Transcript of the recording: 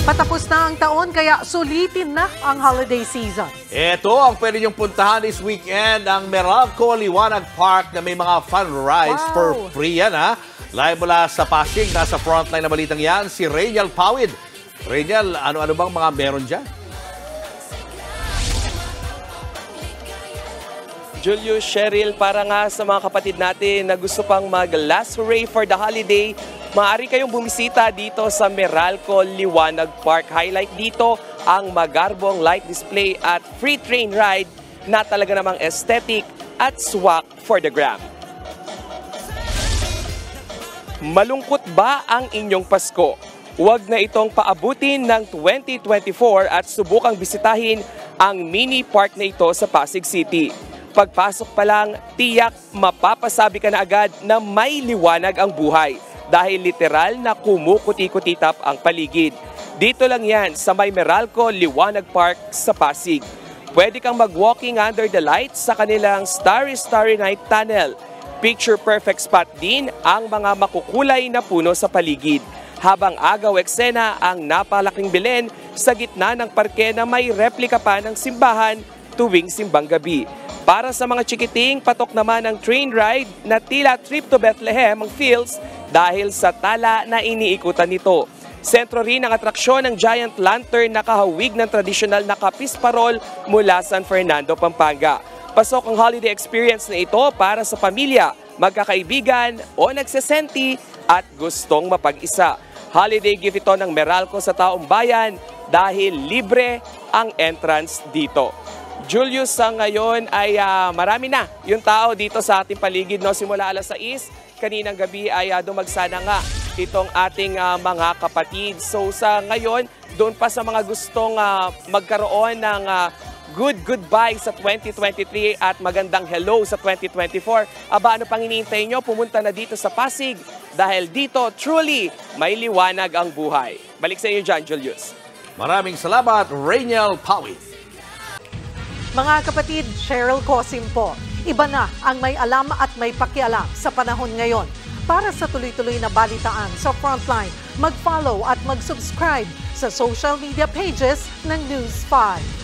Patapos na ang taon kaya sulitin na ang holiday season. Ito ang pwede niyong puntahan this weekend, ang Meralco Liwanag Park na may mga fun rides for free yan ha. Live mula sa Pasig, nasa frontline na balitang yan, si Rainiel Pawid. Rainiel, ano-ano bang mga meron dyan? Julius, Cheryl, para nga sa mga kapatid natin na gusto pang mag-last hooray for the holiday, maaari kayong bumisita dito sa Meralco Liwanag Park. Highlight dito ang magarbong light display at free train ride na talaga namang aesthetic at swak for the gram. Malungkot ba ang inyong Pasko? Huwag na itong paabutin ng 2024 at subukang bisitahin ang mini park na ito sa Pasig City. Pagpasok pa lang, tiyak mapapasabi ka na agad na may liwanag ang buhay dahil literal na kumukuti-kutitap ang paligid. Dito lang yan sa may Meralco Liwanag Park sa Pasig. Pwede kang mag-walking under the lights sa kanilang Starry Starry Night Tunnel. Picture perfect spot din ang mga makukulay na puno sa paligid. Habang agaw eksena ang napalaking Belen sa gitna ng parke na may replika pa ng simbahan tuwing simbang gabi. Para sa mga chikiting, patok naman ang train ride na tila trip to Bethlehem ang feels dahil sa tala na iniikutan nito. Sentro rin ang atraksyon ng giant lantern na kahawig ng tradisyonal na kapis parol mula San Fernando, Pampanga. Pasok ang holiday experience na ito para sa pamilya, magkakaibigan o nagsesenti at gustong mapag-isa. Holiday gift ito ng Meralco sa taong bayan dahil libre ang entrance dito. Julius, sa ngayon ay marami na yung tao dito sa ating paligid. No? Simula alas 6, kaninang gabi ay dumagsana nga itong ating mga kapatid. So sa ngayon, doon pa sa mga gustong magkaroon ng goodbye sa 2023 at magandang hello sa 2024. Ano pang hinihintay nyo? Pumunta na dito sa Pasig dahil dito truly may liwanag ang buhay. Balik sa inyo dyan, Julius. Maraming salamat, Rainiel Pawid. Mga kapatid, Cheryl Cosim po. Iba na ang may alam at may pakialam sa panahon ngayon. Para sa tuloy-tuloy na balitaan sa Frontline, mag-follow at mag-subscribe sa social media pages ng News 5.